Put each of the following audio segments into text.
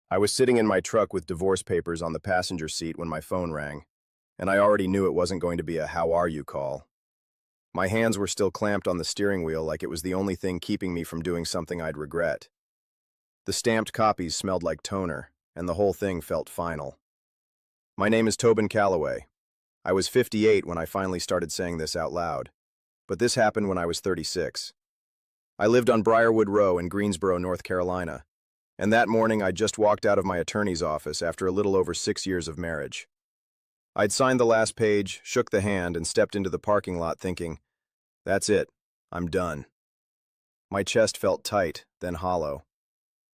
I was sitting in my truck with divorce papers on the passenger seat when my phone rang, and I already knew it wasn't going to be a "how are you" call. My hands were still clamped on the steering wheel like it was the only thing keeping me from doing something I'd regret. The stamped copies smelled like toner, and the whole thing felt final. My name is Tobin Calloway. I was 58 when I finally started saying this out loud, but this happened when I was 36. I lived on Briarwood Row in Greensboro, North Carolina, and that morning I just walked out of my attorney's office after a little over 6 years of marriage. I'd signed the last page, shook the hand, and stepped into the parking lot thinking, that's it, I'm done. My chest felt tight, then hollow.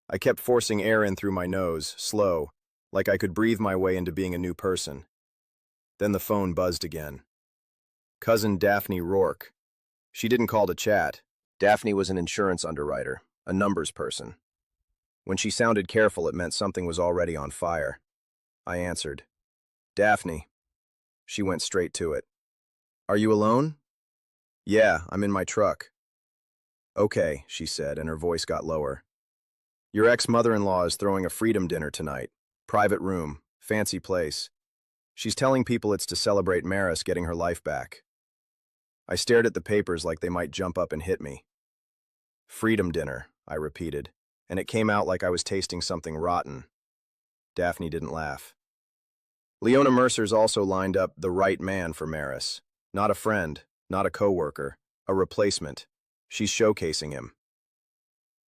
I kept forcing air in through my nose, slow, like I could breathe my way into being a new person. Then the phone buzzed again. Cousin Daphne Rourke. She didn't call to chat. Daphne was an insurance underwriter, a numbers person. When she sounded careful, it meant something was already on fire. I answered. Daphne. She went straight to it. Are you alone? Yeah, I'm in my truck. Okay, she said, and her voice got lower. Your ex-mother-in-law is throwing a freedom dinner tonight. Private room, fancy place. She's telling people it's to celebrate Maris getting her life back. I stared at the papers like they might jump up and hit me. Freedom dinner, I repeated, and it came out like I was tasting something rotten. Daphne didn't laugh. Leona Mercer's also lined up the right man for Maris. Not a friend, not a co-worker, a replacement. She's showcasing him.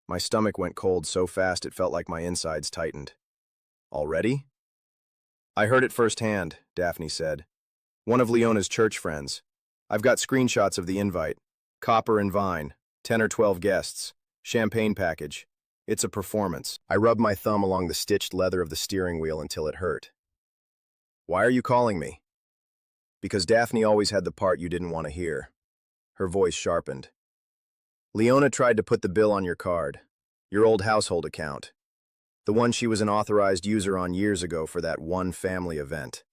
My stomach went cold so fast it felt like my insides tightened. Already? I heard it firsthand, Daphne said. One of Leona's church friends. I've got screenshots of the invite. Copper and Vine, 10 or 12 guests, champagne package. It's a performance. I rubbed my thumb along the stitched leather of the steering wheel until it hurt. Why are you calling me? Because Daphne always had the part you didn't want to hear. Her voice sharpened. Leona tried to put the bill on your card, your old household account, the one she was an authorized user on years ago for that one family event.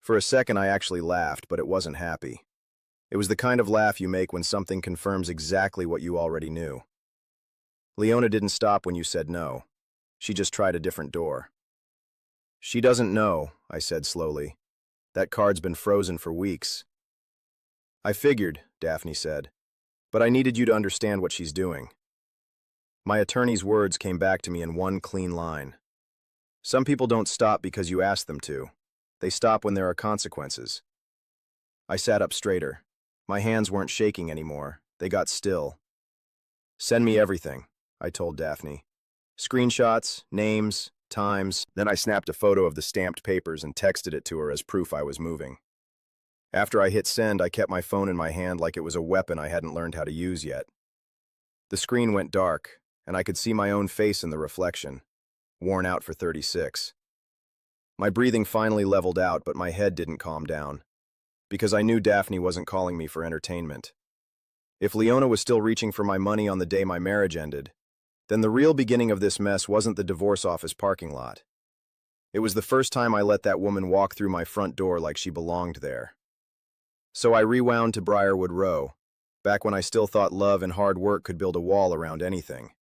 For a second, I actually laughed, but it wasn't happy. It was the kind of laugh you make when something confirms exactly what you already knew. Leona didn't stop when you said no. She just tried a different door. She doesn't know, I said slowly. That card's been frozen for weeks. I figured, Daphne said, but I needed you to understand what she's doing. My attorney's words came back to me in one clean line. Some people don't stop because you ask them to. They stop when there are consequences. I sat up straighter. My hands weren't shaking anymore. They got still. Send me everything, I told Daphne. Screenshots, names, times. Then I snapped a photo of the stamped papers and texted it to her as proof I was moving. After I hit send, I kept my phone in my hand like it was a weapon I hadn't learned how to use yet. The screen went dark, and I could see my own face in the reflection, worn out for 36. My breathing finally leveled out, but my head didn't calm down, because I knew Daphne wasn't calling me for entertainment. If Leona was still reaching for my money on the day my marriage ended, then the real beginning of this mess wasn't the divorce office parking lot. It was the first time I let that woman walk through my front door like she belonged there. So I rewound to Briarwood Row, back when I still thought love and hard work could build a wall around anything.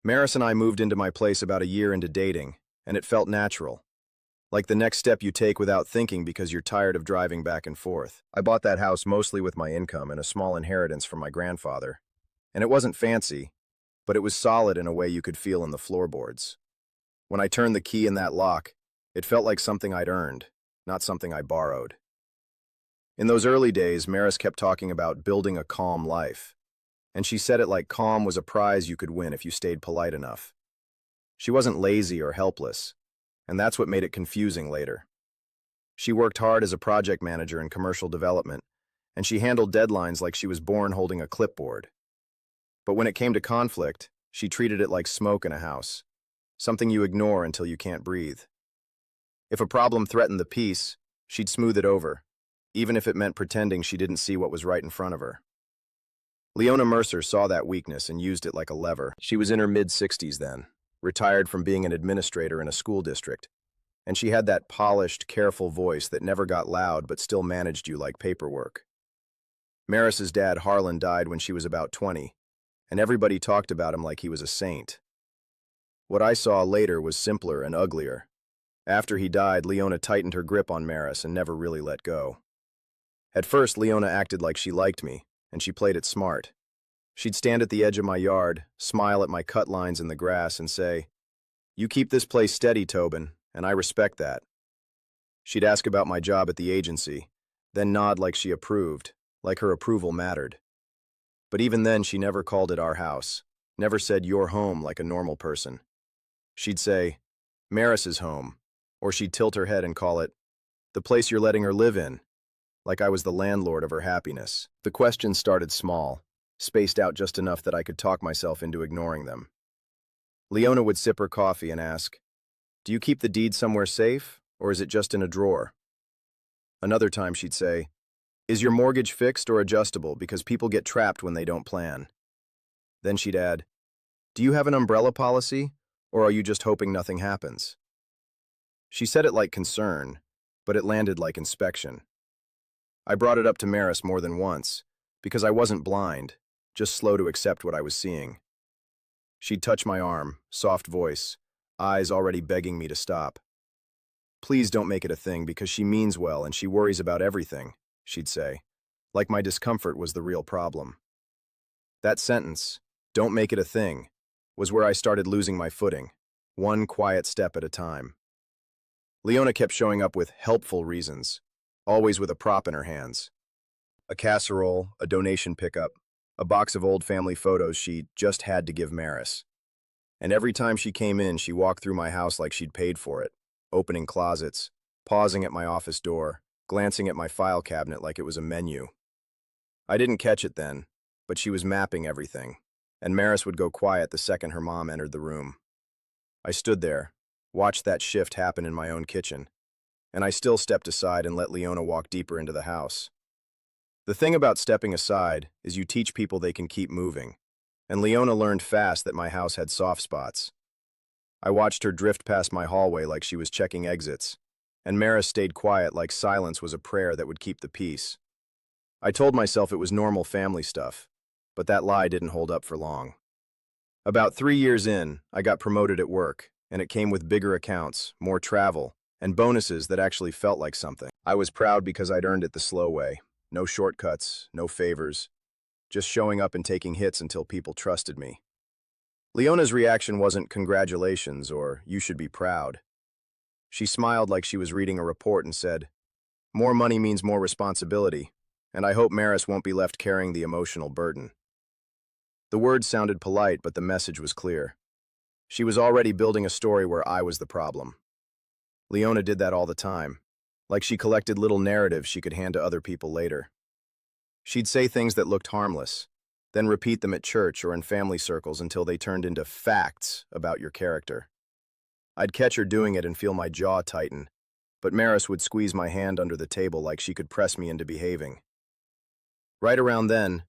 Maris and I moved into my place about a year into dating, and it felt natural. Like the next step you take without thinking because you're tired of driving back and forth. I bought that house mostly with my income and a small inheritance from my grandfather. And it wasn't fancy, but it was solid in a way you could feel in the floorboards. When I turned the key in that lock, it felt like something I'd earned, not something I borrowed. In those early days, Maris kept talking about building a calm life. And she said it like calm was a prize you could win if you stayed polite enough. She wasn't lazy or helpless, and that's what made it confusing later. She worked hard as a project manager in commercial development, and she handled deadlines like she was born holding a clipboard. But when it came to conflict, she treated it like smoke in a house, something you ignore until you can't breathe. If a problem threatened the peace, she'd smooth it over, even if it meant pretending she didn't see what was right in front of her. Leona Mercer saw that weakness and used it like a lever. She was in her mid-60s then, retired from being an administrator in a school district, and she had that polished, careful voice that never got loud but still managed you like paperwork. Maris's dad, Harlan, died when she was about 20, and everybody talked about him like he was a saint. What I saw later was simpler and uglier. After he died, Leona tightened her grip on Maris and never really let go. At first, Leona acted like she liked me, and she played it smart. She'd stand at the edge of my yard, smile at my cut lines in the grass, and say, "You keep this place steady, Tobin, and I respect that." She'd ask about my job at the agency, then nod like she approved, like her approval mattered. But even then, she never called it our house, never said your home like a normal person. She'd say, "Maris's home," or she'd tilt her head and call it, "the place you're letting her live in," like I was the landlord of her happiness. The questions started small, spaced out just enough that I could talk myself into ignoring them. Leona would sip her coffee and ask, "Do you keep the deed somewhere safe, or is it just in a drawer?" Another time she'd say, "Is your mortgage fixed or adjustable, because people get trapped when they don't plan?" Then she'd add, "Do you have an umbrella policy, or are you just hoping nothing happens?" She said it like concern, but it landed like inspection. I brought it up to Maris more than once, because I wasn't blind, just slow to accept what I was seeing. She'd touch my arm, soft voice, eyes already begging me to stop. "Please don't make it a thing, because she means well and she worries about everything," she'd say, like my discomfort was the real problem. That sentence, "don't make it a thing," was where I started losing my footing, one quiet step at a time. Leona kept showing up with helpful reasons, always with a prop in her hands. A casserole, a donation pickup, a box of old family photos she just had to give Maris. And every time she came in, she walked through my house like she'd paid for it, opening closets, pausing at my office door, glancing at my file cabinet like it was a menu. I didn't catch it then, but she was mapping everything, and Maris would go quiet the second her mom entered the room. I stood there, watched that shift happen in my own kitchen, and I still stepped aside and let Leona walk deeper into the house. The thing about stepping aside is you teach people they can keep moving, and Leona learned fast that my house had soft spots. I watched her drift past my hallway like she was checking exits, and Maris stayed quiet like silence was a prayer that would keep the peace. I told myself it was normal family stuff, but that lie didn't hold up for long. About 3 years in, I got promoted at work, and it came with bigger accounts, more travel, and bonuses that actually felt like something. I was proud because I'd earned it the slow way. No shortcuts, no favors, just showing up and taking hits until people trusted me. Leona's reaction wasn't "congratulations" or "you should be proud." She smiled like she was reading a report and said, "More money means more responsibility, and I hope Maris won't be left carrying the emotional burden." The words sounded polite, but the message was clear. She was already building a story where I was the problem. Leona did that all the time, like she collected little narratives she could hand to other people later. She'd say things that looked harmless, then repeat them at church or in family circles until they turned into facts about your character. I'd catch her doing it and feel my jaw tighten, but Maris would squeeze my hand under the table like she could press me into behaving. Right around then,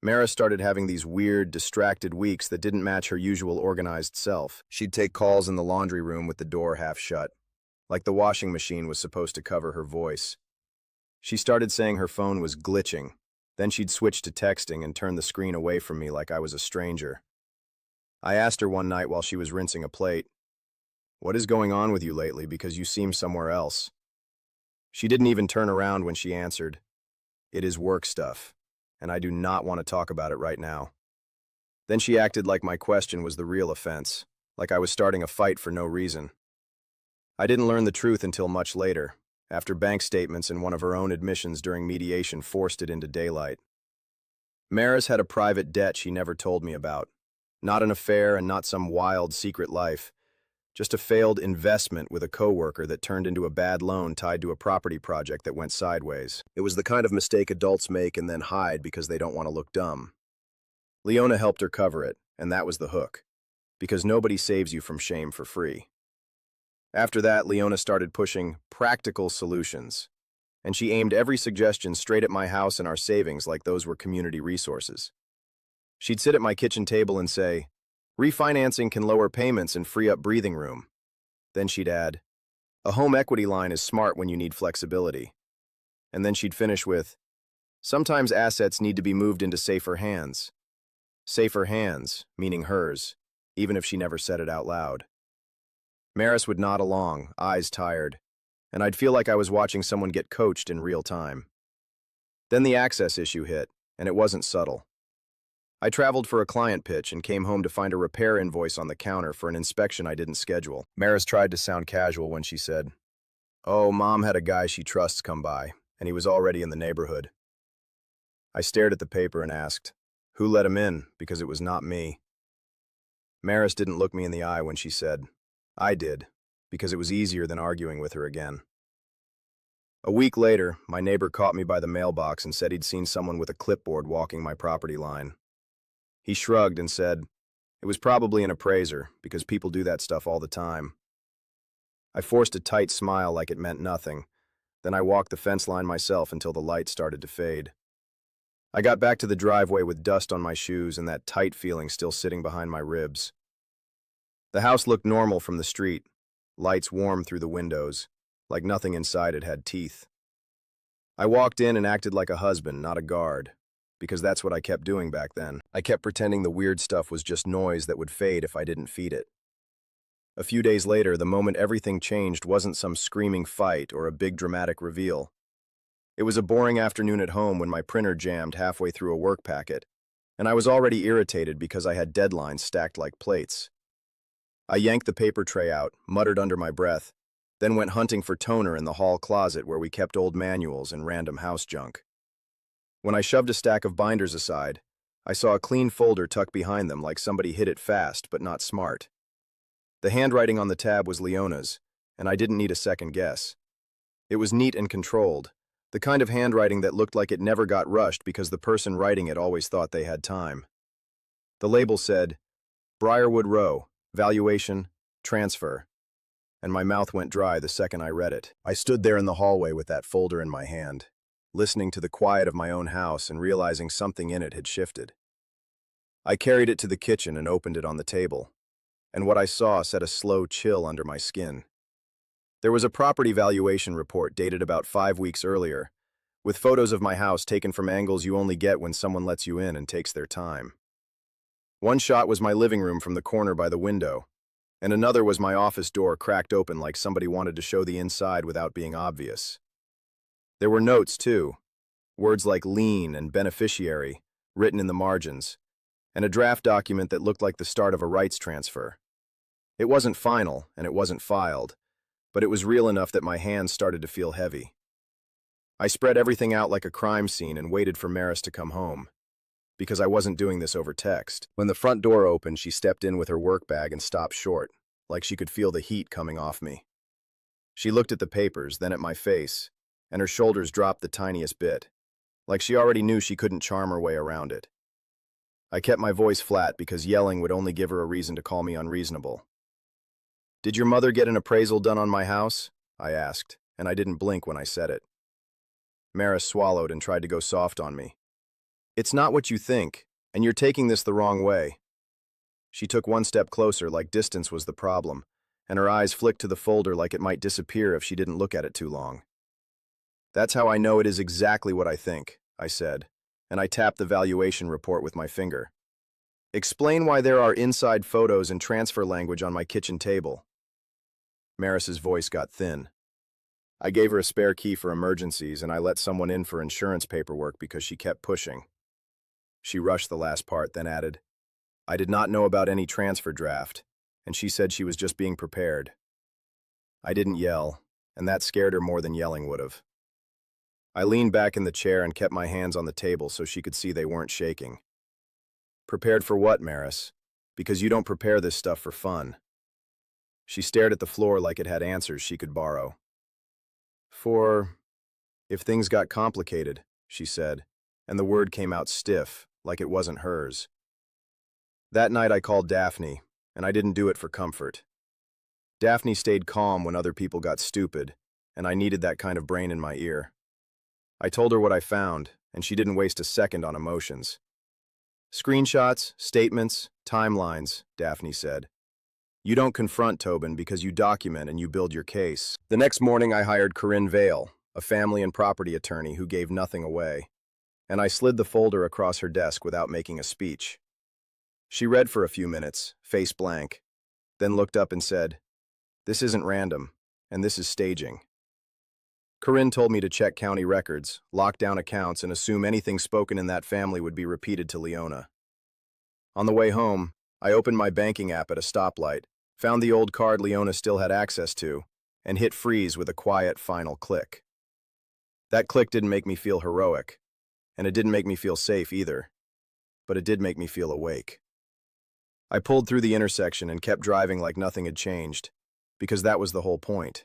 Maris started having these weird, distracted weeks that didn't match her usual organized self. She'd take calls in the laundry room with the door half shut, like the washing machine was supposed to cover her voice. She started saying her phone was glitching, then she'd switch to texting and turn the screen away from me like I was a stranger. I asked her one night while she was rinsing a plate, "What is going on with you lately, because you seem somewhere else?" She didn't even turn around when she answered, "It is work stuff, and I do not want to talk about it right now." Then she acted like my question was the real offense, like I was starting a fight for no reason. I didn't learn the truth until much later, after bank statements and one of her own admissions during mediation forced it into daylight. Maris had a private debt she never told me about. Not an affair and not some wild secret life, just a failed investment with a coworker that turned into a bad loan tied to a property project that went sideways. It was the kind of mistake adults make and then hide because they don't want to look dumb. Leona helped her cover it, and that was the hook, because nobody saves you from shame for free. After that, Leona started pushing practical solutions, and she aimed every suggestion straight at my house and our savings like those were community resources. She'd sit at my kitchen table and say, "Refinancing can lower payments and free up breathing room." Then she'd add, "A home equity line is smart when you need flexibility." And then she'd finish with, "Sometimes assets need to be moved into safer hands." Safer hands, meaning hers, even if she never said it out loud. Maris would nod along, eyes tired, and I'd feel like I was watching someone get coached in real time. Then the access issue hit, and it wasn't subtle. I traveled for a client pitch and came home to find a repair invoice on the counter for an inspection I didn't schedule. Maris tried to sound casual when she said, "Oh, Mom had a guy she trusts come by, and he was already in the neighborhood." I stared at the paper and asked, "Who let him in?" because it was not me. Maris didn't look me in the eye when she said, "I did," because it was easier than arguing with her again. A week later, my neighbor caught me by the mailbox and said he'd seen someone with a clipboard walking my property line. He shrugged and said, it was probably an appraiser, because people do that stuff all the time. I forced a tight smile like it meant nothing. Then I walked the fence line myself until the light started to fade. I got back to the driveway with dust on my shoes and that tight feeling still sitting behind my ribs. The house looked normal from the street, lights warm through the windows, like nothing inside it had teeth. I walked in and acted like a husband, not a guard, because that's what I kept doing back then. I kept pretending the weird stuff was just noise that would fade if I didn't feed it. A few days later, the moment everything changed wasn't some screaming fight or a big dramatic reveal. It was a boring afternoon at home when my printer jammed halfway through a work packet, and I was already irritated because I had deadlines stacked like plates. I yanked the paper tray out, muttered under my breath, then went hunting for toner in the hall closet where we kept old manuals and random house junk. When I shoved a stack of binders aside, I saw a clean folder tucked behind them like somebody hid it fast but not smart. The handwriting on the tab was Leona's, and I didn't need a second guess. It was neat and controlled, the kind of handwriting that looked like it never got rushed because the person writing it always thought they had time. The label said, Briarwood Row, valuation, transfer, and my mouth went dry the second I read it. I stood there in the hallway with that folder in my hand, listening to the quiet of my own house and realizing something in it had shifted. I carried it to the kitchen and opened it on the table, and what I saw set a slow chill under my skin. There was a property valuation report dated about 5 weeks earlier, with photos of my house taken from angles you only get when someone lets you in and takes their time. One shot was my living room from the corner by the window, and another was my office door cracked open like somebody wanted to show the inside without being obvious. There were notes, too, words like lien and beneficiary written in the margins, and a draft document that looked like the start of a rights transfer. It wasn't final, and it wasn't filed, but it was real enough that my hands started to feel heavy. I spread everything out like a crime scene and waited for Maris to come home, because I wasn't doing this over text. When the front door opened, she stepped in with her work bag and stopped short, like she could feel the heat coming off me. She looked at the papers, then at my face, and her shoulders dropped the tiniest bit, like she already knew she couldn't charm her way around it. I kept my voice flat because yelling would only give her a reason to call me unreasonable. "Did your mother get an appraisal done on my house?" I asked, and I didn't blink when I said it. Maris swallowed and tried to go soft on me. "It's not what you think, and you're taking this the wrong way." She took one step closer like distance was the problem, and her eyes flicked to the folder like it might disappear if she didn't look at it too long. "That's how I know it is exactly what I think," I said, and I tapped the valuation report with my finger. "Explain why there are inside photos and transfer language on my kitchen table." Maris's voice got thin. I gave her a spare key for emergencies, and I let someone in for insurance paperwork because she kept pushing. She rushed the last part, then added, "I did not know about any transfer draft," and she said she was just being prepared. I didn't yell, and that scared her more than yelling would have. I leaned back in the chair and kept my hands on the table so she could see they weren't shaking. "Prepared for what, Maris? Because you don't prepare this stuff for fun." She stared at the floor like it had answers she could borrow. "For if things got complicated," she said, and the word came out stiff, like it wasn't hers. That night I called Daphne, and I didn't do it for comfort. Daphne stayed calm when other people got stupid, and I needed that kind of brain in my ear. I told her what I found, and she didn't waste a second on emotions. "Screenshots, statements, timelines," Daphne said. "You don't confront, Tobin, because you document and you build your case." The next morning I hired Corinne Vale, a family and property attorney who gave nothing away, and I slid the folder across her desk without making a speech. She read for a few minutes, face blank, then looked up and said, "This isn't random, and this is staging." Corinne told me to check county records, lock down accounts, and assume anything spoken in that family would be repeated to Leona. On the way home, I opened my banking app at a stoplight, found the old card Leona still had access to, and hit freeze with a quiet final click. That click didn't make me feel heroic, and it didn't make me feel safe either, but it did make me feel awake. I pulled through the intersection and kept driving like nothing had changed, because that was the whole point.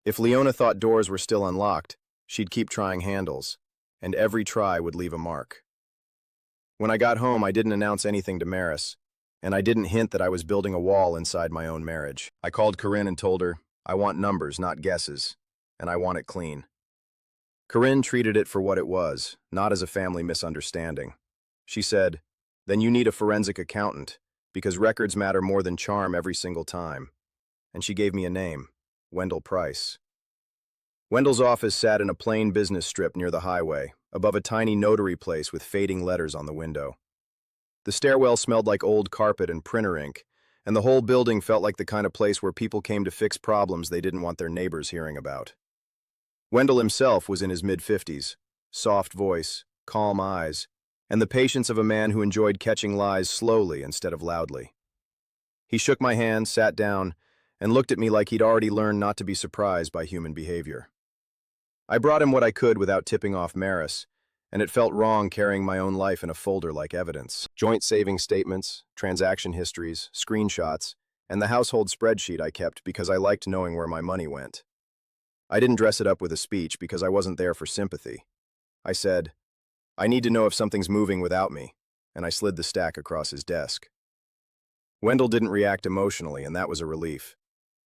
If Leona thought doors were still unlocked, she'd keep trying handles, and every try would leave a mark. When I got home, I didn't announce anything to Maris, and I didn't hint that I was building a wall inside my own marriage. I called Corinne and told her, "I want numbers, not guesses, and I want it clean." Corinne treated it for what it was, not as a family misunderstanding. She said, "Then you need a forensic accountant, because records matter more than charm every single time." And she gave me a name, Wendell Price. Wendell's office sat in a plain business strip near the highway, above a tiny notary place with fading letters on the window. The stairwell smelled like old carpet and printer ink, and the whole building felt like the kind of place where people came to fix problems they didn't want their neighbors hearing about. Wendell himself was in his mid-50s, soft voice, calm eyes, and the patience of a man who enjoyed catching lies slowly instead of loudly. He shook my hand, sat down, and looked at me like he'd already learned not to be surprised by human behavior. I brought him what I could without tipping off Maris, and it felt wrong carrying my own life in a folder like evidence. Joint savings statements, transaction histories, screenshots, and the household spreadsheet I kept because I liked knowing where my money went. I didn't dress it up with a speech because I wasn't there for sympathy. I said, "I need to know if something's moving without me," and I slid the stack across his desk. Wendell didn't react emotionally, and that was a relief.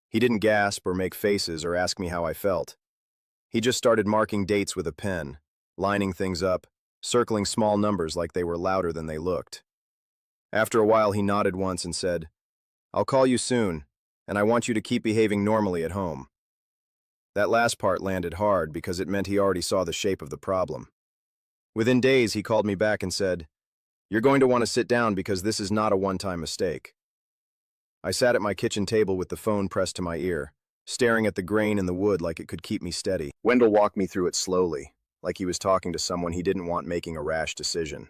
He didn't gasp or make faces or ask me how I felt. He just started marking dates with a pen, lining things up, circling small numbers like they were louder than they looked. After a while, he nodded once and said, "I'll call you soon, and I want you to keep behaving normally at home." That last part landed hard because it meant he already saw the shape of the problem. Within days, he called me back and said, "You're going to want to sit down because this is not a one-time mistake." I sat at my kitchen table with the phone pressed to my ear, staring at the grain in the wood like it could keep me steady. Wendell walked me through it slowly, like he was talking to someone he didn't want making a rash decision.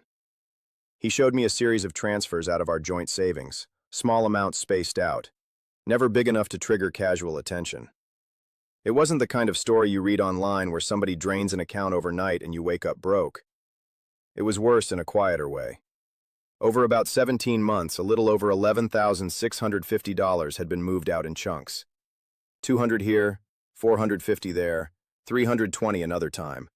He showed me a series of transfers out of our joint savings, small amounts spaced out, never big enough to trigger casual attention. It wasn't the kind of story you read online where somebody drains an account overnight and you wake up broke. It was worse in a quieter way. Over about 17 months, a little over $11,650 had been moved out in chunks. 200 here, 450 there, 320 another time.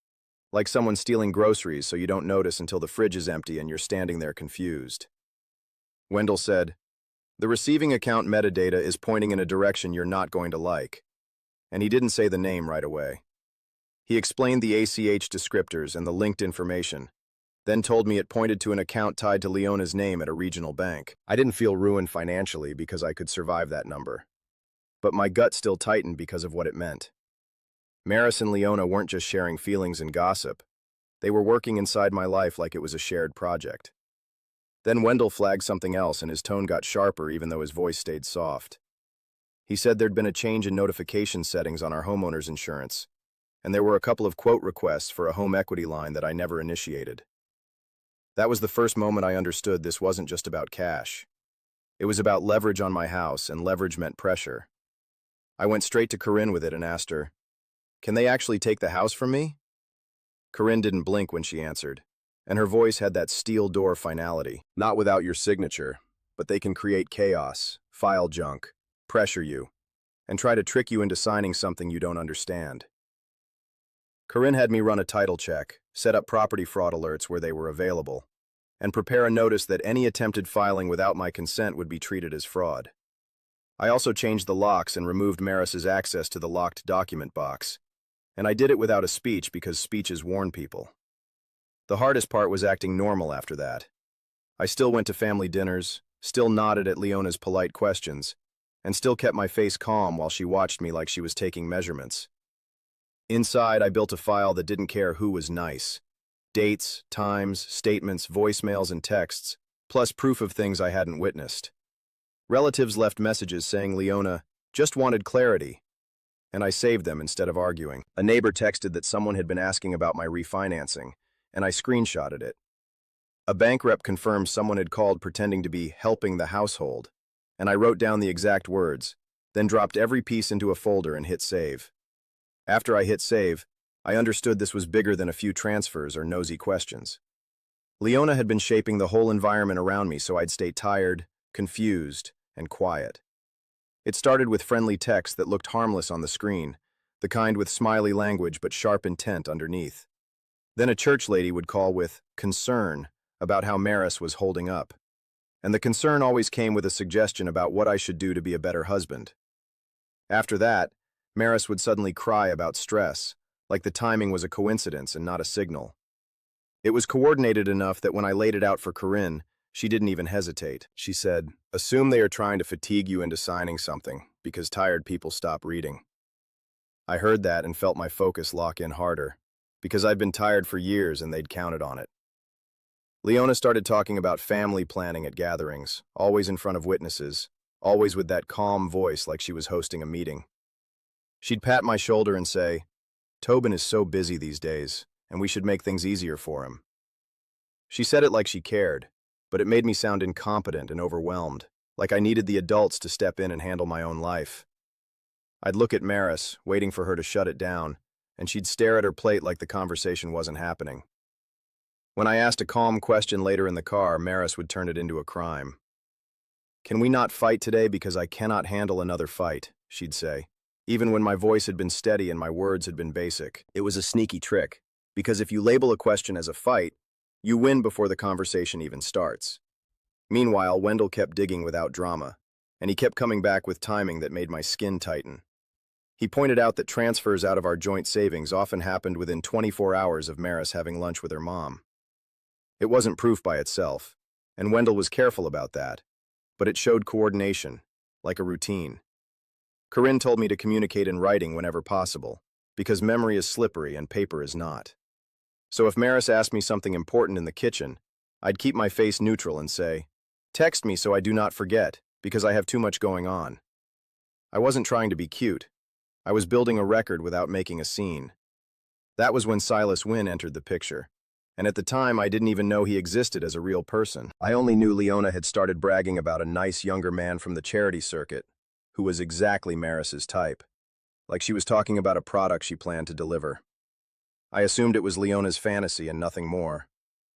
Like someone stealing groceries so you don't notice until the fridge is empty and you're standing there confused. Wendell said, "The receiving account metadata is pointing in a direction you're not going to like." And he didn't say the name right away. He explained the ACH descriptors and the linked information, then told me it pointed to an account tied to Leona's name at a regional bank. I didn't feel ruined financially because I could survive that number, but my gut still tightened because of what it meant. Maris and Leona weren't just sharing feelings and gossip. They were working inside my life like it was a shared project. Then Wendell flagged something else and his tone got sharper even though his voice stayed soft. He said there'd been a change in notification settings on our homeowner's insurance, and there were a couple of quote requests for a home equity line that I never initiated. That was the first moment I understood this wasn't just about cash. It was about leverage on my house, and leverage meant pressure. I went straight to Corinne with it and asked her, "Can they actually take the house from me?" Corinne didn't blink when she answered, and her voice had that steel door finality. "Not without your signature, but they can create chaos, file junk, pressure you, and try to trick you into signing something you don't understand." Corinne had me run a title check, set up property fraud alerts where they were available, and prepare a notice that any attempted filing without my consent would be treated as fraud. I also changed the locks and removed Maris's access to the locked document box, and I did it without a speech because speeches warn people. The hardest part was acting normal after that. I still went to family dinners, still nodded at Leona's polite questions, and still kept my face calm while she watched me like she was taking measurements. Inside, I built a file that didn't care who was nice. Dates, times, statements, voicemails, and texts, plus proof of things I hadn't witnessed. Relatives left messages saying Leona just wanted clarity, and I saved them instead of arguing. A neighbor texted that someone had been asking about my refinancing, and I screenshotted it. A bank rep confirmed someone had called pretending to be helping the household, and I wrote down the exact words, then dropped every piece into a folder and hit save. After I hit save, I understood this was bigger than a few transfers or nosy questions. Leona had been shaping the whole environment around me so I'd stay tired, confused, and quiet. It started with friendly text that looked harmless on the screen, the kind with smiley language but sharp intent underneath. Then a church lady would call with concern about how Maris was holding up. And the concern always came with a suggestion about what I should do to be a better husband. After that, Maris would suddenly cry about stress, like the timing was a coincidence and not a signal. It was coordinated enough that when I laid it out for Corinne, she didn't even hesitate. She said, "Assume they are trying to fatigue you into signing something, because tired people stop reading." I heard that and felt my focus lock in harder, because I'd been tired for years and they'd counted on it. Leona started talking about family planning at gatherings, always in front of witnesses, always with that calm voice like she was hosting a meeting. She'd pat my shoulder and say, "Tobin is so busy these days, and we should make things easier for him." She said it like she cared, but it made me sound incompetent and overwhelmed, like I needed the adults to step in and handle my own life. I'd look at Maris, waiting for her to shut it down, and she'd stare at her plate like the conversation wasn't happening. When I asked a calm question later in the car, Maris would turn it into a crime. "Can we not fight today because I cannot handle another fight?" she'd say, even when my voice had been steady and my words had been basic. It was a sneaky trick, because if you label a question as a fight, you win before the conversation even starts. Meanwhile, Wendell kept digging without drama, and he kept coming back with timing that made my skin tighten. He pointed out that transfers out of our joint savings often happened within 24 hours of Maris having lunch with her mom. It wasn't proof by itself, and Wendell was careful about that, but it showed coordination, like a routine. Corinne told me to communicate in writing whenever possible, because memory is slippery and paper is not. So if Maris asked me something important in the kitchen, I'd keep my face neutral and say, "Text me so I do not forget, because I have too much going on." I wasn't trying to be cute. I was building a record without making a scene. That was when Silas Wynn entered the picture, and at the time I didn't even know he existed as a real person. I only knew Leona had started bragging about a nice younger man from the charity circuit, who was exactly Maris's type, like she was talking about a product she planned to deliver. I assumed it was Leona's fantasy and nothing more,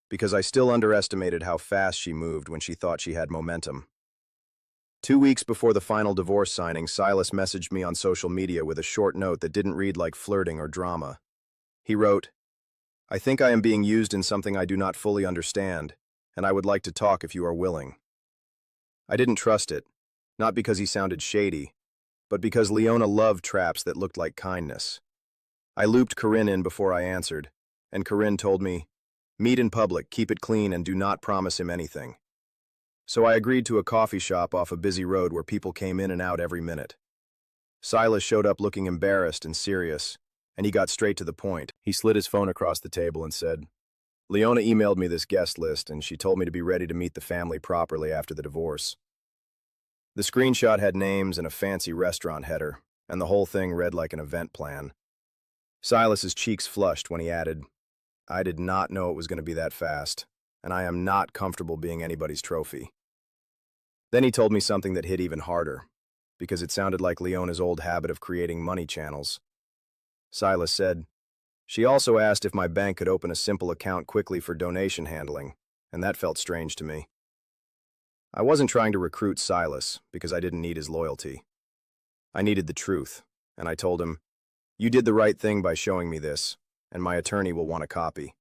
because I still underestimated how fast she moved when she thought she had momentum. 2 weeks before the final divorce signing, Silas messaged me on social media with a short note that didn't read like flirting or drama. He wrote, "I think I am being used in something I do not fully understand, and I would like to talk if you are willing." I didn't trust it, not because he sounded shady, but because Leona loved traps that looked like kindness. I looped Corinne in before I answered, and Corinne told me, "Meet in public, keep it clean, and do not promise him anything." So I agreed to a coffee shop off a busy road where people came in and out every minute. Silas showed up looking embarrassed and serious, and he got straight to the point. He slid his phone across the table and said, "Leona emailed me this guest list, and she told me to be ready to meet the family properly after the divorce." The screenshot had names and a fancy restaurant header, and the whole thing read like an event plan. Silas's cheeks flushed when he added, "I did not know it was going to be that fast, and I am not comfortable being anybody's trophy." Then he told me something that hit even harder, because it sounded like Leona's old habit of creating money channels. Silas said, "She also asked if my bank could open a simple account quickly for donation handling, and that felt strange to me." I wasn't trying to recruit Silas, because I didn't need his loyalty. I needed the truth, and I told him, "You did the right thing by showing me this, and my attorney will want a copy."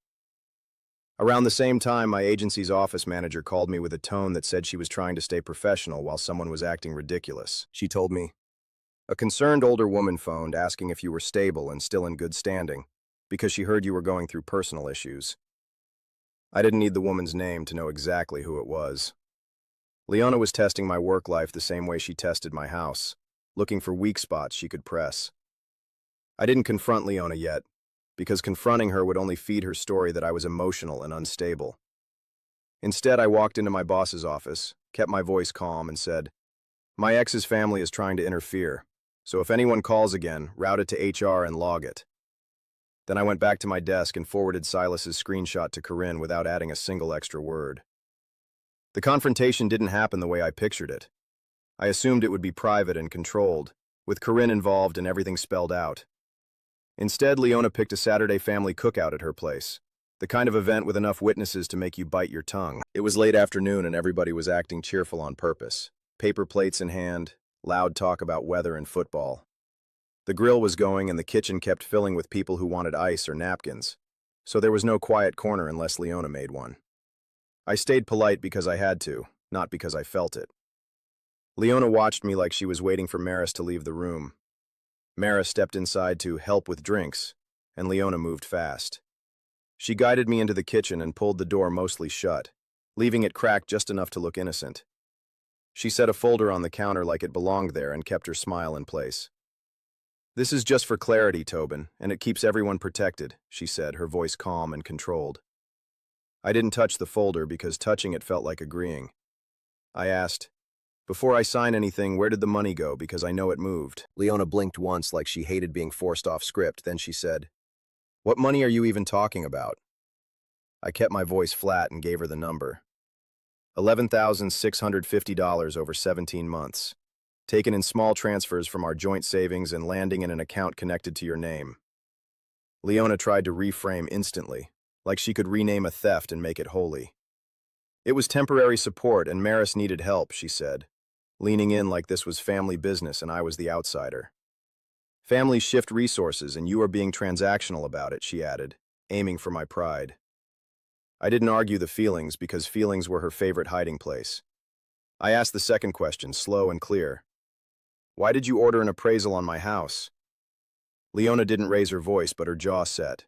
Around the same time, my agency's office manager called me with a tone that said she was trying to stay professional while someone was acting ridiculous. She told me, "A concerned older woman phoned asking if you were stable and still in good standing, because she heard you were going through personal issues." I didn't need the woman's name to know exactly who it was. Leona was testing my work life the same way she tested my house, looking for weak spots she could press. I didn't confront Leona yet, because confronting her would only feed her story that I was emotional and unstable. Instead, I walked into my boss's office, kept my voice calm, and said, "My ex's family is trying to interfere, so if anyone calls again, route it to HR and log it." Then I went back to my desk and forwarded Silas's screenshot to Corinne without adding a single extra word. The confrontation didn't happen the way I pictured it. I assumed it would be private and controlled, with Corinne involved and everything spelled out. Instead, Leona picked a Saturday family cookout at her place, the kind of event with enough witnesses to make you bite your tongue. It was late afternoon and everybody was acting cheerful on purpose, paper plates in hand, loud talk about weather and football. The grill was going and the kitchen kept filling with people who wanted ice or napkins, so there was no quiet corner unless Leona made one. I stayed polite because I had to, not because I felt it. Leona watched me like she was waiting for Maris to leave the room. Maris stepped inside to help with drinks, and Leona moved fast. She guided me into the kitchen and pulled the door mostly shut, leaving it cracked just enough to look innocent. She set a folder on the counter like it belonged there and kept her smile in place. "This is just for clarity, Tobin, and it keeps everyone protected," she said, her voice calm and controlled. I didn't touch the folder because touching it felt like agreeing. I asked, "Before I sign anything, where did the money go, because I know it moved?" Leona blinked once like she hated being forced off script, then she said, "What money are you even talking about?" I kept my voice flat and gave her the number. $11,650 over 17 months, taken in small transfers from our joint savings and landing in an account connected to your name. Leona tried to reframe instantly, like she could rename a theft and make it holy. "It was temporary support and Maris needed help," she said, leaning in like this was family business and I was the outsider. "Families shift resources and you are being transactional about it," she added, aiming for my pride. I didn't argue the feelings because feelings were her favorite hiding place. I asked the second question, slow and clear. "Why did you order an appraisal on my house?" Leona didn't raise her voice, but her jaw set.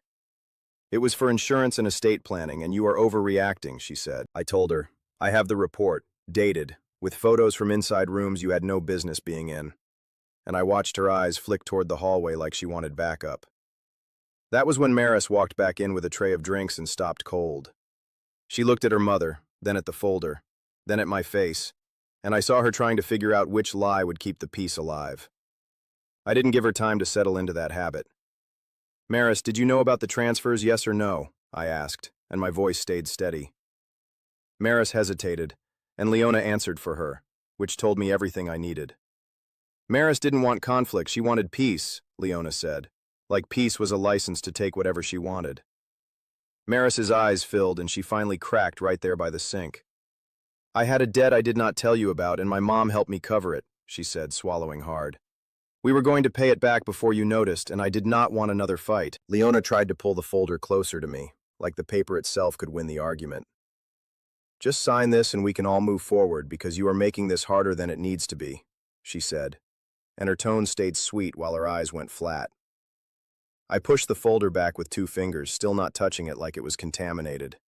"It was for insurance and estate planning, and you are overreacting," she said. I told her, "I have the report, dated, with photos from inside rooms you had no business being in." And I watched her eyes flick toward the hallway like she wanted backup. That was when Maris walked back in with a tray of drinks and stopped cold. She looked at her mother, then at the folder, then at my face, and I saw her trying to figure out which lie would keep the peace alive. I didn't give her time to settle into that habit. "Maris, did you know about the transfers, yes or no?" I asked, and my voice stayed steady. Maris hesitated, and Leona answered for her, which told me everything I needed. "Maris didn't want conflict, she wanted peace," Leona said, like peace was a license to take whatever she wanted. Maris's eyes filled and she finally cracked right there by the sink. "I had a debt I did not tell you about and my mom helped me cover it," she said, swallowing hard. "We were going to pay it back before you noticed, and I did not want another fight." Leona tried to pull the folder closer to me, like the paper itself could win the argument. "Just sign this and we can all move forward because you are making this harder than it needs to be," she said, and her tone stayed sweet while her eyes went flat. I pushed the folder back with 2 fingers, still not touching it like it was contaminated.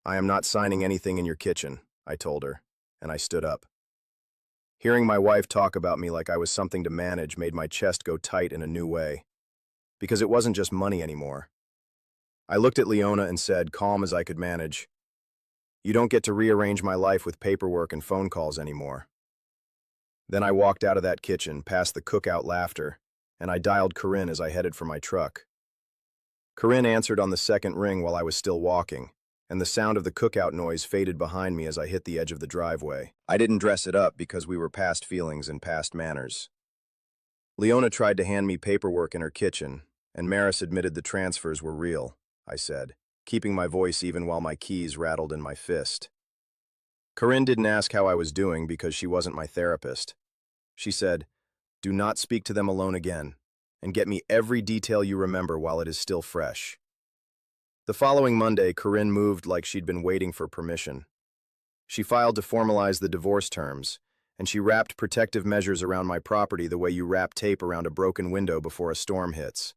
"I am not signing anything in your kitchen," I told her, and I stood up. Hearing my wife talk about me like I was something to manage made my chest go tight in a new way, because it wasn't just money anymore. I looked at Leona and said, calm as I could manage, "You don't get to rearrange my life with paperwork and phone calls anymore." Then I walked out of that kitchen, past the cookout laughter, and I dialed Corinne as I headed for my truck. Corinne answered on the second ring while I was still walking, and the sound of the cookout noise faded behind me as I hit the edge of the driveway. I didn't dress it up because we were past feelings and past manners. Leona tried to hand me paperwork in her kitchen, and Maris admitted the transfers were real, I said, keeping my voice even while my keys rattled in my fist. Corinne didn't ask how I was doing because she wasn't my therapist. She said, "Do not speak to them alone again, and get me every detail you remember while it is still fresh." The following Monday, Corinne moved like she'd been waiting for permission. She filed to formalize the divorce terms, and she wrapped protective measures around my property the way you wrap tape around a broken window before a storm hits.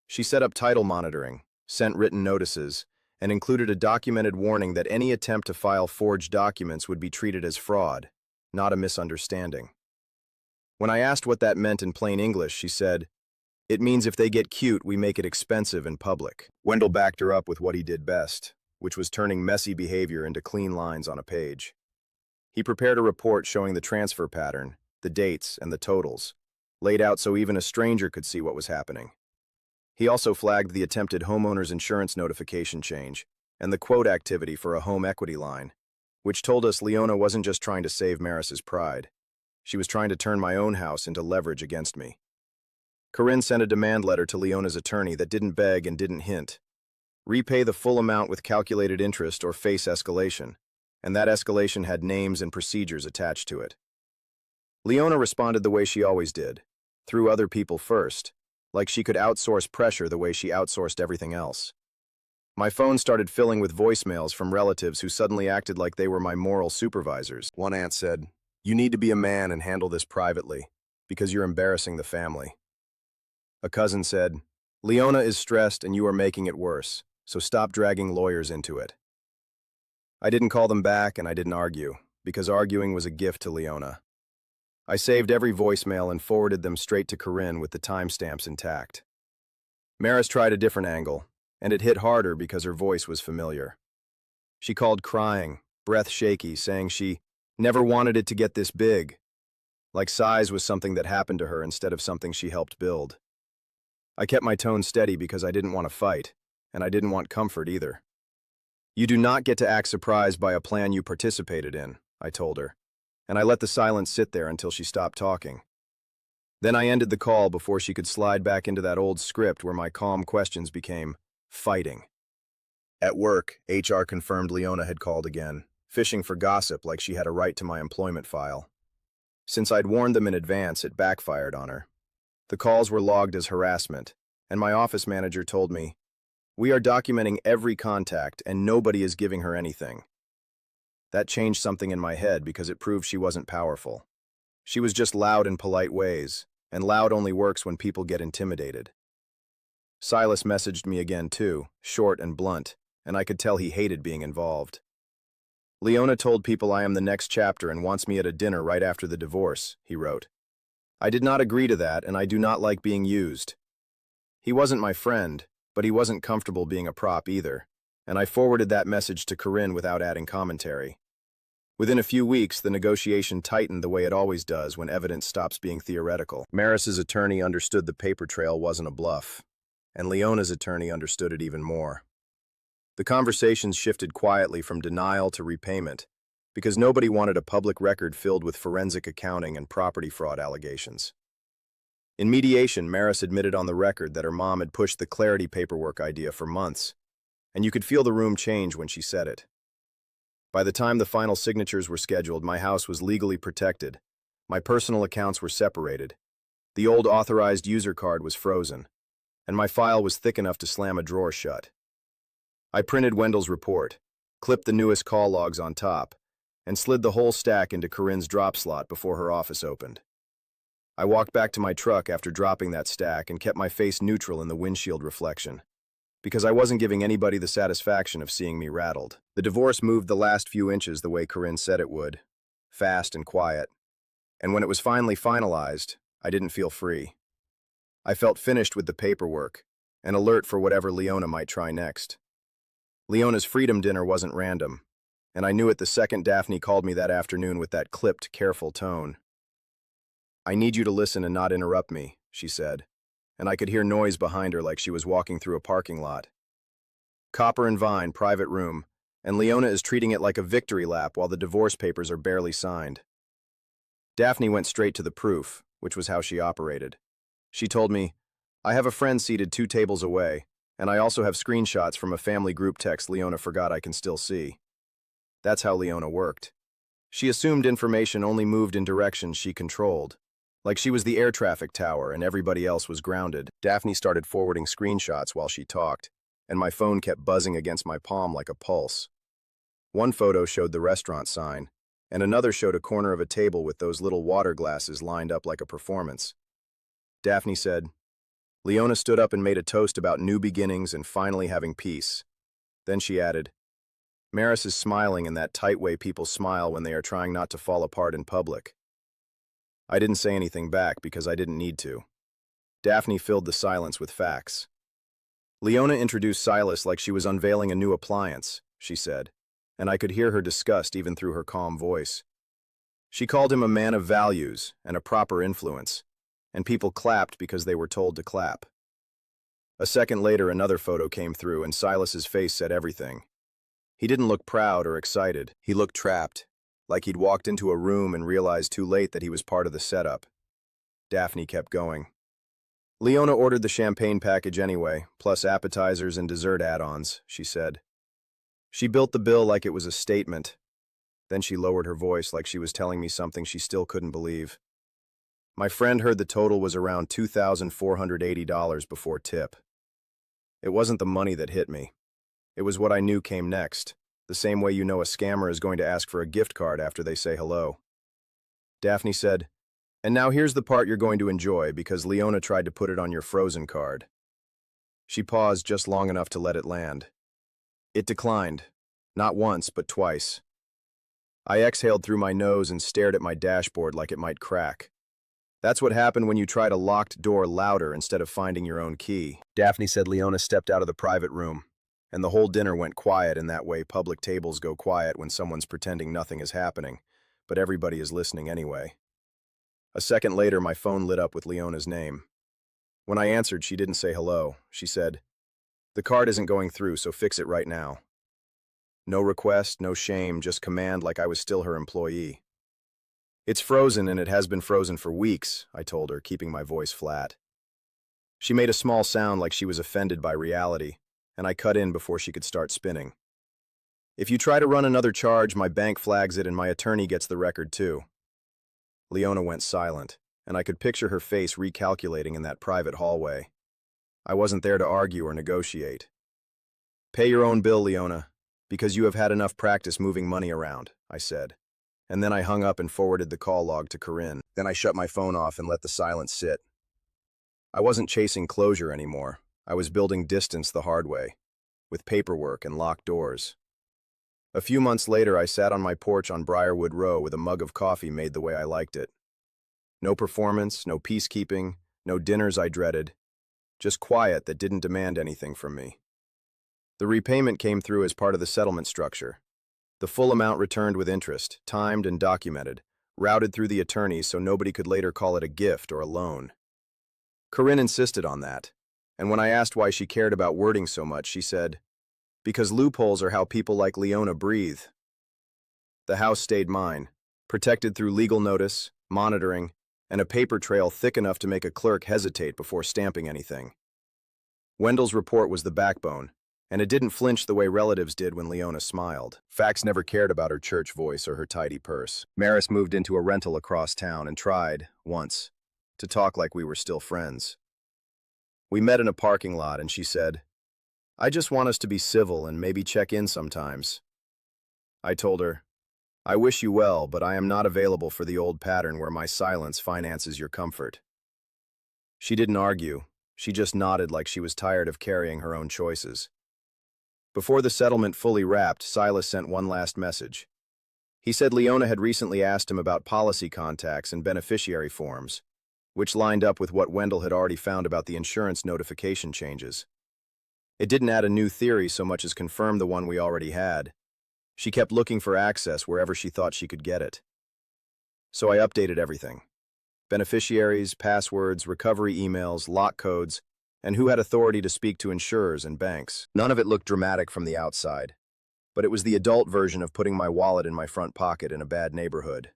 She set up title monitoring, sent written notices, and included a documented warning that any attempt to file forged documents would be treated as fraud, not a misunderstanding. When I asked what that meant in plain English, she said, "It means if they get cute, we make it expensive in public." Wendell backed her up with what he did best. which was turning messy behavior into clean lines on a page. He prepared a report showing the transfer pattern, the dates, and the totals, laid out so even a stranger could see what was happening. He also flagged the attempted homeowner's insurance notification change and the quote activity for a home equity line, which told us Leona wasn't just trying to save Maris's pride. She was trying to turn my own house into leverage against me. Corinne sent a demand letter to Leona's attorney that didn't beg and didn't hint. Repay the full amount with calculated interest or face escalation, and that escalation had names and procedures attached to it. Leona responded the way she always did, through other people first, like she could outsource pressure the way she outsourced everything else. My phone started filling with voicemails from relatives who suddenly acted like they were my moral supervisors. One aunt said, "You need to be a man and handle this privately, because you're embarrassing the family." A cousin said, "Leona is stressed and you are making it worse, so stop dragging lawyers into it." I didn't call them back and I didn't argue, because arguing was a gift to Leona. I saved every voicemail and forwarded them straight to Corinne with the timestamps intact. Maris tried a different angle, and it hit harder because her voice was familiar. She called crying, breath shaky, saying she never wanted it to get this big, like size was something that happened to her instead of something she helped build. I kept my tone steady because I didn't want to fight, and I didn't want comfort either. "You do not get to act surprised by a plan you participated in," I told her, and I let the silence sit there until she stopped talking. Then I ended the call before she could slide back into that old script where my calm questions became fighting. At work, HR confirmed Leona had called again, fishing for gossip like she had a right to my employment file. Since I'd warned them in advance, it backfired on her. The calls were logged as harassment, and my office manager told me, "We are documenting every contact and nobody is giving her anything." That changed something in my head because it proved she wasn't powerful. She was just loud in polite ways, and loud only works when people get intimidated. Silas messaged me again too, short and blunt, and I could tell he hated being involved. "Leona told people I am the next chapter and wants me at a dinner right after the divorce," he wrote. "I did not agree to that, and I do not like being used." He wasn't my friend, but he wasn't comfortable being a prop either, and I forwarded that message to Corinne without adding commentary. Within a few weeks, the negotiation tightened the way it always does when evidence stops being theoretical. Maris's attorney understood the paper trail wasn't a bluff, and Leona's attorney understood it even more. The conversations shifted quietly from denial to repayment, because nobody wanted a public record filled with forensic accounting and property fraud allegations. In mediation, Maris admitted on the record that her mom had pushed the clarity paperwork idea for months, and you could feel the room change when she said it. By the time the final signatures were scheduled, my house was legally protected, my personal accounts were separated, the old authorized user card was frozen, and my file was thick enough to slam a drawer shut. I printed Wendell's report, clipped the newest call logs on top, and slid the whole stack into Corinne's drop slot before her office opened. I walked back to my truck after dropping that stack and kept my face neutral in the windshield reflection, because I wasn't giving anybody the satisfaction of seeing me rattled. The divorce moved the last few inches the way Corinne said it would, fast and quiet, and when it was finally finalized, I didn't feel free. I felt finished with the paperwork, and alert for whatever Leona might try next. Leona's freedom dinner wasn't random, and I knew it the second Daphne called me that afternoon with that clipped, careful tone. "I need you to listen and not interrupt me," she said, and I could hear noise behind her like she was walking through a parking lot. Copper and Vine, private room, and Leona is treating it like a victory lap while the divorce papers are barely signed. Daphne went straight to the proof, which was how she operated. She told me, "I have a friend seated 2 tables away, and I also have screenshots from a family group text Leona forgot I can still see." That's how Leona worked. She assumed information only moved in directions she controlled, like she was the air traffic tower and everybody else was grounded. Daphne started forwarding screenshots while she talked, and my phone kept buzzing against my palm like a pulse. One photo showed the restaurant sign, and another showed a corner of a table with those little water glasses lined up like a performance. Daphne said, "Leona stood up and made a toast about new beginnings and finally having peace." Then she added, "Maris is smiling in that tight way people smile when they are trying not to fall apart in public." I didn't say anything back because I didn't need to. Daphne filled the silence with facts. Leona introduced Silas like she was unveiling a new appliance, she said, and I could hear her disgust even through her calm voice. She called him a man of values and a proper influence, and people clapped because they were told to clap. A second later, another photo came through, and Silas's face said everything. He didn't look proud or excited. He looked trapped, like he'd walked into a room and realized too late that he was part of the setup. Daphne kept going. Leona ordered the champagne package anyway, plus appetizers and dessert add-ons, she said. She built the bill like it was a statement. Then she lowered her voice like she was telling me something she still couldn't believe. My friend heard the total was around $2,480 before tip. It wasn't the money that hit me. It was what I knew came next, the same way you know a scammer is going to ask for a gift card after they say hello. Daphne said, "And now here's the part you're going to enjoy because Leona tried to put it on your frozen card." She paused just long enough to let it land. It declined, not once but twice. I exhaled through my nose and stared at my dashboard like it might crack. That's what happened when you tried a locked door louder instead of finding your own key. Daphne said Leona stepped out of the private room, and the whole dinner went quiet in that way public tables go quiet when someone's pretending nothing is happening, but everybody is listening anyway. A second later, my phone lit up with Leona's name. When I answered, she didn't say hello. She said, "The card isn't going through, so fix it right now." No request, no shame, just command like I was still her employee. "It's frozen and it has been frozen for weeks," I told her, keeping my voice flat. She made a small sound like she was offended by reality, and I cut in before she could start spinning. "If you try to run another charge, my bank flags it and my attorney gets the record too." Leona went silent, and I could picture her face recalculating in that private hallway. I wasn't there to argue or negotiate. "Pay your own bill, Leona, because you have had enough practice moving money around," I said. And then I hung up and forwarded the call log to Corinne. Then I shut my phone off and let the silence sit. I wasn't chasing closure anymore. I was building distance the hard way, with paperwork and locked doors. A few months later, I sat on my porch on Briarwood Row with a mug of coffee made the way I liked it. No performance, no peacekeeping, no dinners I dreaded, just quiet that didn't demand anything from me. The repayment came through as part of the settlement structure. The full amount returned with interest, timed and documented, routed through the attorneys so nobody could later call it a gift or a loan. Corinne insisted on that, and when I asked why she cared about wording so much, she said, "Because loopholes are how people like Leona breathe." The house stayed mine, protected through legal notice, monitoring, and a paper trail thick enough to make a clerk hesitate before stamping anything. Wendell's report was the backbone, and it didn't flinch the way relatives did when Leona smiled. Fax never cared about her church voice or her tidy purse. Maris moved into a rental across town and tried, once, to talk like we were still friends. We met in a parking lot and she said, "I just want us to be civil and maybe check in sometimes." I told her, "I wish you well, but I am not available for the old pattern where my silence finances your comfort." She didn't argue. She just nodded like she was tired of carrying her own choices. Before the settlement fully wrapped, Silas sent one last message. He said Leona had recently asked him about policy contacts and beneficiary forms, which lined up with what Wendell had already found about the insurance notification changes. It didn't add a new theory so much as confirm the one we already had. She kept looking for access wherever she thought she could get it. So I updated everything. Beneficiaries, passwords, recovery emails, lock codes, and who had authority to speak to insurers and banks. None of it looked dramatic from the outside, but it was the adult version of putting my wallet in my front pocket in a bad neighborhood.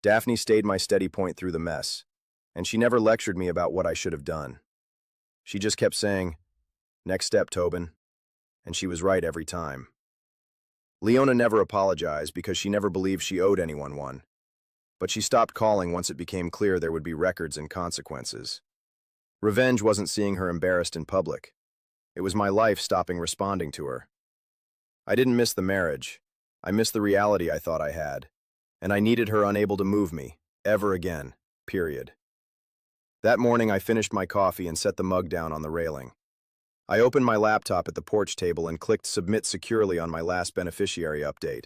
Daphne stayed my steady point through the mess, and she never lectured me about what I should have done. She just kept saying, "Next step, Tobin," and she was right every time. Leona never apologized because she never believed she owed anyone one, but she stopped calling once it became clear there would be records and consequences. Revenge wasn't seeing her embarrassed in public. It was my life stopping responding to her. I didn't miss the marriage. I missed the reality I thought I had, and I needed her unable to move me, ever again, period. That morning I finished my coffee and set the mug down on the railing. I opened my laptop at the porch table and clicked Submit securely on my last beneficiary update.